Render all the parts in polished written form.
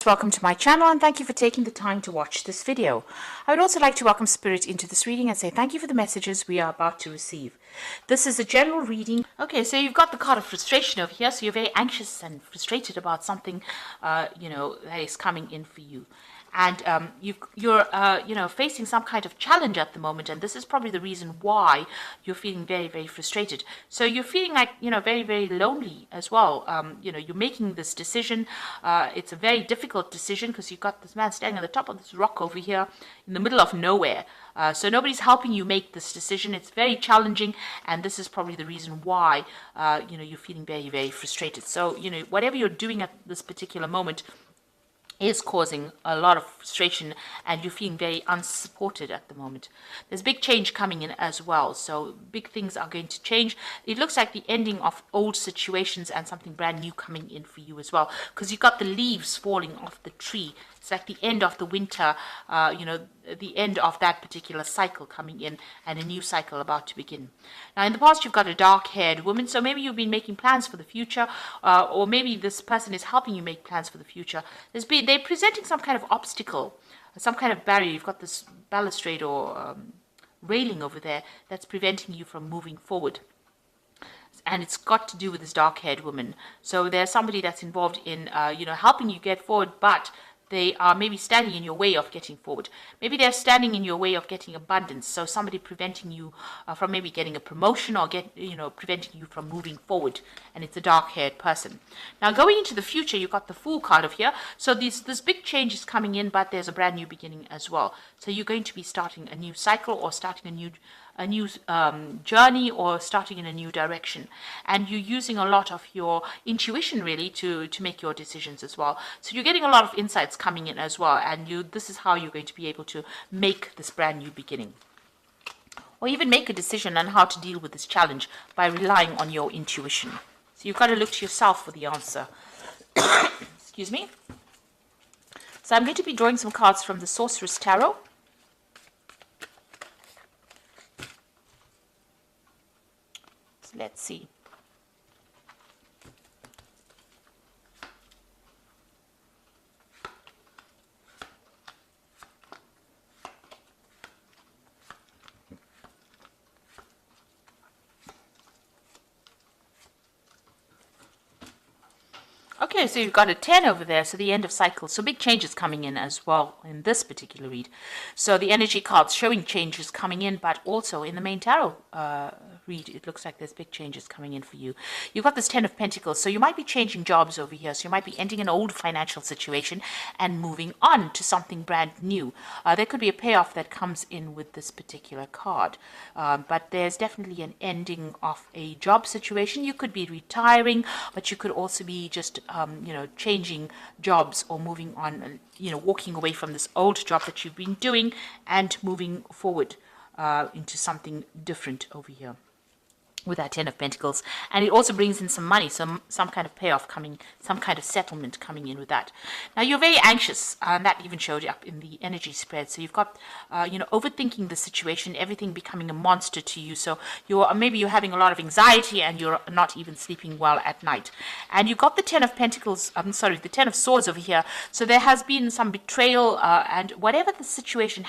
Welcome to my channel and thank you for taking the time to watch this video. I would also like to welcome Spirit into this reading and say thank you for the messages we are about to receive. This is a general reading. Okay, so you've got the card of frustration over here, so you're very anxious and frustrated about something, that is coming in for you. And you're facing some kind of challenge at the moment, and this is probably the reason why you're feeling very, very frustrated. So you're feeling like, very, very lonely as well. You're making this decision. It's a very difficult decision because you've got this man standing on the top of this rock over here in the middle of nowhere. So nobody's helping you make this decision. It's very challenging, and this is probably the reason why, you're feeling very, very frustrated. So, whatever you're doing at this particular moment is causing a lot of frustration, and you're feeling very unsupported at the moment. There's big change coming in as well, so big things are going to change. It looks like the ending of old situations and something brand new coming in for you as well, because you've got the leaves falling off the tree. It's like the end of the winter, the end of that particular cycle coming in, and a new cycle about to begin. Now, in the past, you've got a dark-haired woman, so maybe you've been making plans for the future, or maybe this person is helping you make plans for the future. They're presenting some kind of obstacle, some kind of barrier. You've got this balustrade or railing over there that's preventing you from moving forward. And it's got to do with this dark-haired woman. So there's somebody that's involved in, helping you get forward, but they are maybe standing in your way of getting forward. Maybe they're standing in your way of getting abundance. So somebody preventing you from maybe getting a promotion or preventing you from moving forward. And it's a dark-haired person. Now, going into the future, you've got the Fool card over here. So this big change is coming in, but there's a brand new beginning as well. So you're going to be starting a new cycle or starting a new journey or starting in a new direction, and you're using a lot of your intuition really to make your decisions as well. So you're getting a lot of insights coming in as well, and this is how you're going to be able to make this brand new beginning, or even make a decision on how to deal with this challenge by relying on your intuition. So you've got to look to yourself for the answer. Excuse me. So I'm going to be drawing some cards from the Sorceress Tarot. Let's see. Okay, so you've got a 10 over there, so the end of cycle. So big changes coming in as well in this particular read. So the energy cards showing changes coming in, but also in the main tarot read, it looks like there's big changes coming in for you. You've got this 10 of Pentacles, so you might be changing jobs over here. So you might be ending an old financial situation and moving on to something brand new. There could be a payoff that comes in with this particular card, but there's definitely an ending of a job situation. You could be retiring, but you could also be just changing jobs or moving on, walking away from this old job that you've been doing and moving forward into something different over here with that 10 of Pentacles. And it also brings in some money, some kind of payoff coming, some kind of settlement coming in with that. Now, you're very anxious, and that even showed up in the energy spread. So you've got, overthinking the situation, everything becoming a monster to you. So maybe you're having a lot of anxiety and you're not even sleeping well at night. And you've got the 10 of Pentacles, the 10 of Swords over here. So there has been some betrayal, and whatever the situation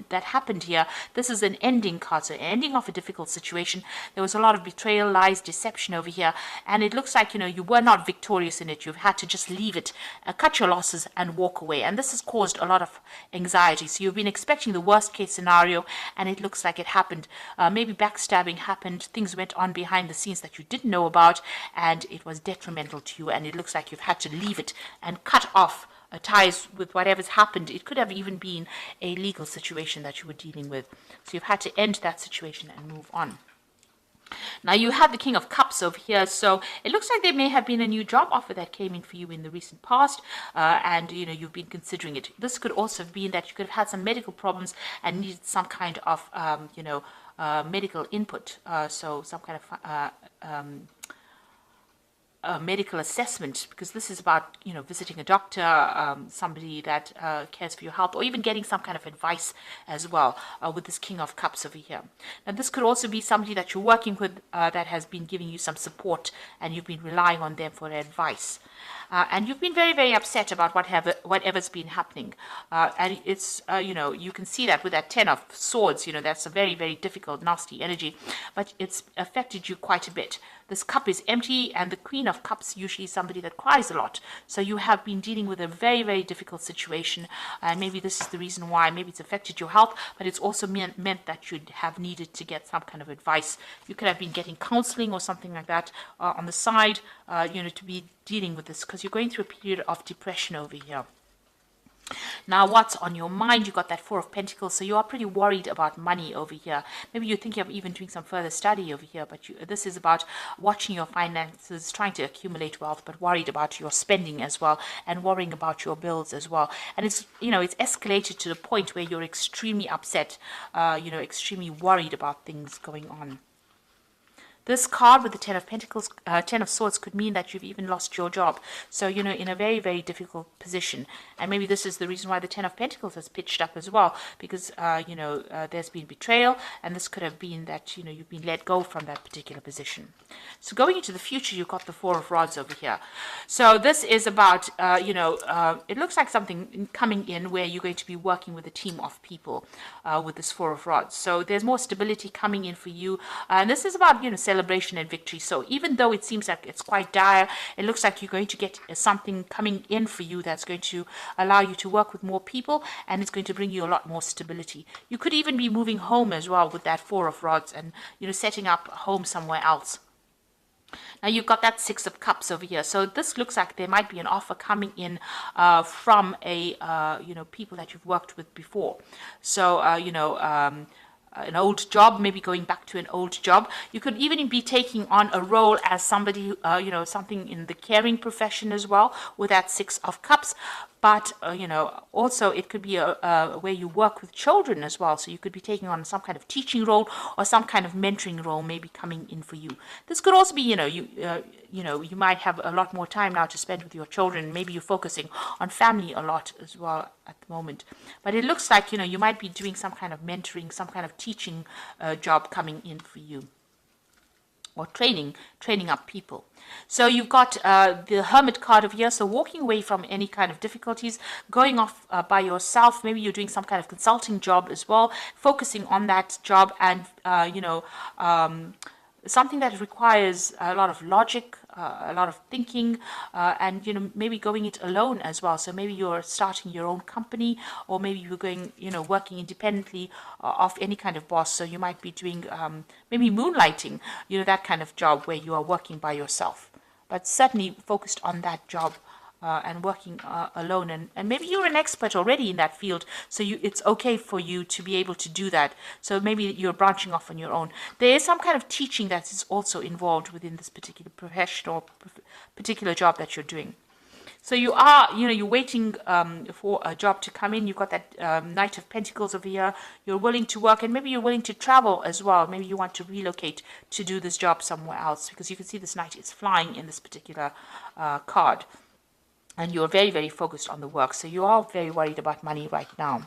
that happened here, this is an ending card. So ending of a difficult situation. There was a lot of betrayal, lies, deception over here, and it looks like you were not victorious in it. You've had to just leave it, cut your losses and walk away, and this has caused a lot of anxiety. So you've been expecting the worst case scenario, and it looks like it happened. Maybe backstabbing happened, things went on behind the scenes that you didn't know about, and it was detrimental to you, and it looks like you've had to leave it and cut off ties with whatever's happened. It could have even been a legal situation that you were dealing with, so you've had to end that situation and move on. Now, you have the King of Cups over here, so it looks like there may have been a new job offer that came in for you in the recent past, and you've been considering it. This could also have been that you could have had some medical problems and needed some kind of medical input, so some kind of a medical assessment, because this is about, you know, visiting a doctor, somebody that cares for your health, or even getting some kind of advice as well, with this King of Cups over here. Now this could also be somebody that you're working with that has been giving you some support, and you've been relying on them for advice. And you've been very, very upset about whatever's been happening. And it's, you know, you can see that with that 10 of Swords, you know, that's a very, very difficult, nasty energy, but it's affected you quite a bit. This cup is empty, and the Queen of Cups usually is somebody that cries a lot. So you have been dealing with a very, very difficult situation. And maybe this is the reason why. Maybe it's affected your health, but it's also meant that you'd have needed to get some kind of advice. You could have been getting counseling or something like that on the side, you know, to be dealing with this, because you're going through a period of depression over here. Now, what's on your mind? You got that Four of Pentacles, so you are pretty worried about money over here. Maybe you're thinking of even doing some further study over here, but this is about watching your finances, trying to accumulate wealth, but worried about your spending as well, and worrying about your bills as well. And it's, you know, it's escalated to the point where you're extremely upset, you know, extremely worried about things going on. This card with the 10 of Pentacles, 10 of Swords could mean that you've even lost your job. So, you know, in a very, very difficult position. And maybe this is the reason why the 10 of Pentacles has pitched up as well. Because, you know, there's been betrayal. And this could have been that, you know, you've been let go from that particular position. So going into the future, you've got the Four of Rods over here. So this is about, you know, it looks like something coming in where you're going to be working with a team of people with this Four of Rods. So there's more stability coming in for you. And this is about, you know, celebration and victory. So even though it seems like it's quite dire, it looks like you're going to get something coming in for you that's going to allow you to work with more people, and it's going to bring you a lot more stability. You could even be moving home as well with that Four of Rods, and, you know, setting up home somewhere else. Now you've got that Six of Cups over here. So this looks like there might be an offer coming in from a, you know, people that you've worked with before. So, you know, an old job, maybe going back to an old job. You could even be taking on a role as somebody, you know, something in the caring profession as well with that Six of Cups. But, you know, also it could be where you work with children as well. So you could be taking on some kind of teaching role or some kind of mentoring role maybe coming in for you. This could also be, you know, you know, you might have a lot more time now to spend with your children. Maybe you're focusing on family a lot as well at the moment. But it looks like, you know, you might be doing some kind of mentoring, some kind of teaching job coming in for you. Or training up people. So you've got the Hermit card over here. So walking away from any kind of difficulties, going off by yourself. Maybe you're doing some kind of consulting job as well, focusing on that job, and you know, something that requires a lot of logic, a lot of thinking, and, you know, maybe going it alone as well. So maybe you're starting your own company, or maybe you're going, you know, working independently of any kind of boss. So you might be doing maybe moonlighting, you know, that kind of job where you are working by yourself, but certainly focused on that job. And working alone, and maybe you're an expert already in that field, so it's okay for you to be able to do that. So maybe you're branching off on your own. There is some kind of teaching that is also involved within this particular profession or particular job that you're doing. So you are, you know, you're waiting for a job to come in. You've got that Knight of Pentacles over here. You're willing to work, and maybe you're willing to travel as well. Maybe you want to relocate to do this job somewhere else, because you can see this Knight is flying in this particular card. And you're very, very focused on the work. So you are very worried about money right now.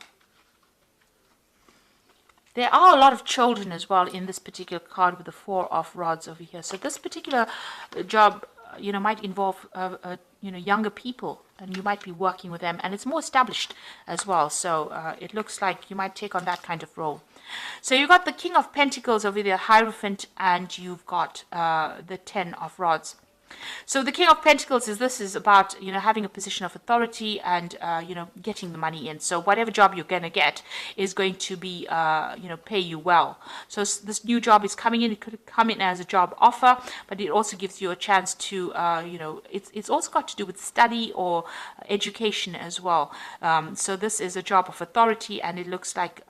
There are a lot of children as well in this particular card with the Four of Rods over here. So this particular job, you know, might involve, you know, younger people. And you might be working with them. And it's more established as well. So it looks like you might take on that kind of role. So you've got the King of Pentacles over there, Hierophant. And you've got the 10 of Rods. So the King of Pentacles this is about, you know, having a position of authority and, you know, getting the money in. So whatever job you're going to get is going to be, you know, pay you well. So this new job is coming in. It could come in as a job offer, but it also gives you a chance to, you know, it's also got to do with study or education as well. So this is a job of authority, and it looks like,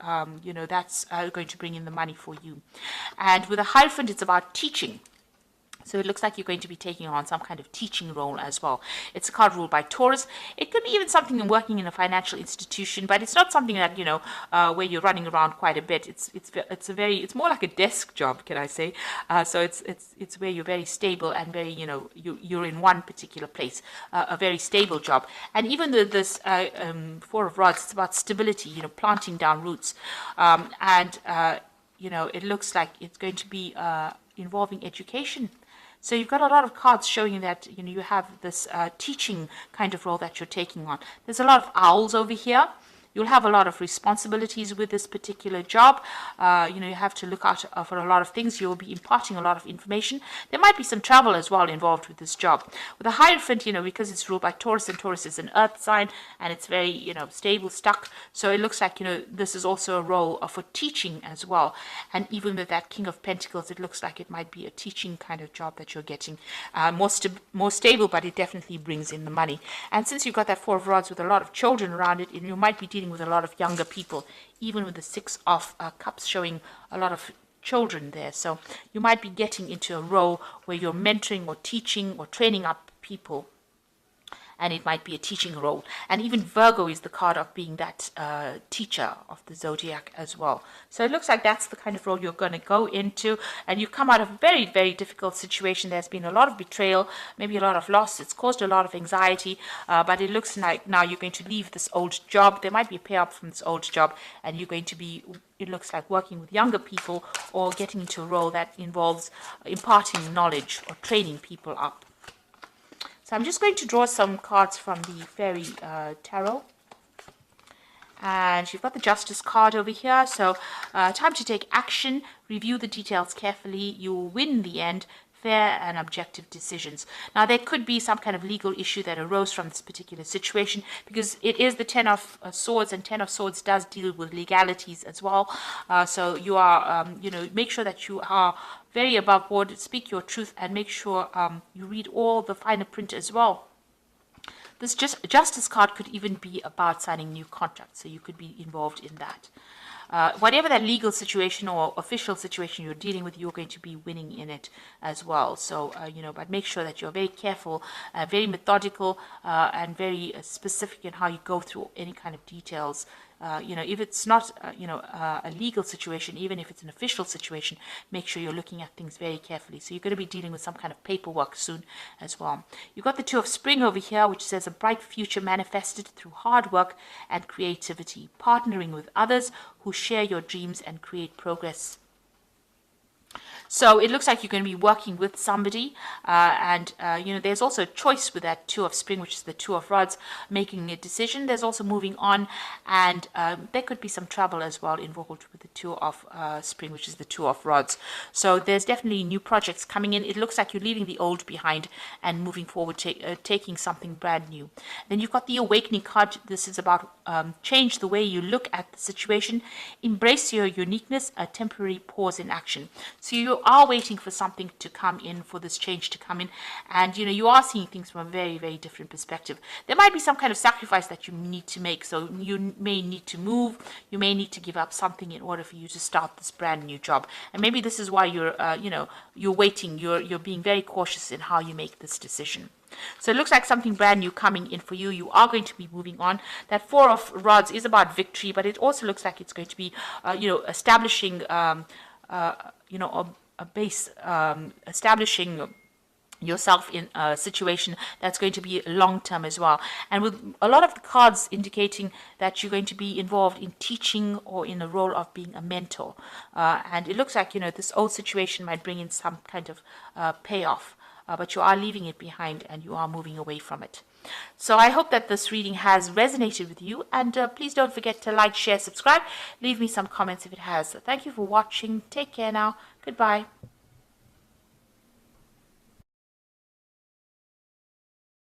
you know, that's going to bring in the money for you. And with a Hierophant, it's about teaching. So it looks like you're going to be taking on some kind of teaching role as well. It's a card ruled by Taurus. It could be even something in working in a financial institution, but it's not something that, where you're running around quite a bit. It's more like a desk job, can I say? So it's where you're very stable and very, you're in one particular place, a very stable job. And even though this Four of Rods, it's about stability, planting down roots, it looks like it's going to be involving education. So you've got a lot of cards showing that you have this teaching kind of role that you're taking on. There's a lot of owls over here. You'll have a lot of responsibilities with this particular job. You have to look out for a lot of things. You'll be imparting a lot of information. There might be some travel as well involved with this job. With the Hierophant, because it's ruled by Taurus, and Taurus is an earth sign, and it's very, stable, stuck. So it looks like, this is also a role for teaching as well. And even with that King of Pentacles, it looks like it might be a teaching kind of job that you're getting. More stable, but it definitely brings in the money. And since you've got that Four of Rods with a lot of children around it, you might be dealing with a lot of younger people, even with the Six of Cups showing a lot of children there. So you might be getting into a role where you're mentoring or teaching or training up people, and it might be a teaching role. And even Virgo is the card of being that teacher of the zodiac as well. So it looks like that's the kind of role you're going to go into, and you've come out of a very, very difficult situation. There's been a lot of betrayal, maybe a lot of loss. It's caused a lot of anxiety, but it looks like now you're going to leave this old job. There might be a payoff from this old job, and you're going to be, it looks like, working with younger people or getting into a role that involves imparting knowledge or training people up. So I'm just going to draw some cards from the Fairy Tarot. And you've got the Justice card over here. So time to take action, review the details carefully. You will win in the end. Fair and objective decisions. Now, there could be some kind of legal issue that arose from this particular situation, because it is the Ten of Swords, and Ten of Swords does deal with legalities as well. So you are, make sure that you are very above board, speak your truth, and make sure you read all the finer print as well. This Justice card could even be about signing new contracts, so you could be involved in that. Whatever that legal situation or official situation you're dealing with, you're going to be winning in it as well. So, but make sure that you're very careful, very methodical, and very specific in how you go through any kind of details. If it's not, a legal situation, even if it's an official situation, make sure you're looking at things very carefully. So you're going to be dealing with some kind of paperwork soon as well. You've got the Two of Spring over here, which says a bright future manifested through hard work and creativity, partnering with others who share your dreams and create progress. So it looks like you're going to be working with somebody, and there's also a choice with that Two of Spring, which is the Two of Rods, making a decision. There's also moving on, and there could be some trouble as well involved with the Two of Spring, which is the Two of Rods. So there's definitely new projects coming in. It looks like you're leaving the old behind and moving forward, taking something brand new. Then you've got the Awakening card. This is about change the way you look at the situation, embrace your uniqueness, a temporary pause in action. So you are waiting for something to come in, for this change to come in, and you are seeing things from a very, very different perspective. There might be some kind of sacrifice that you need to make, so you may need to move, you may need to give up something in order for you to start this brand new job. And maybe this is why you're waiting, you're being very cautious in how you make this decision. So it looks like something brand new coming in for you. You are going to be moving on. That Four of Rods is about victory, but it also looks like it's going to be, establishing, a base, establishing yourself in a situation that's going to be long-term as well. And with a lot of the cards indicating that you're going to be involved in teaching or in a role of being a mentor. And it looks like, this old situation might bring in some kind of payoff. But you are leaving it behind and you are moving away from it. So I hope that this reading has resonated with you, and please don't forget to like, share, subscribe, leave me some comments if it has. So thank you for watching. Take care now. Goodbye.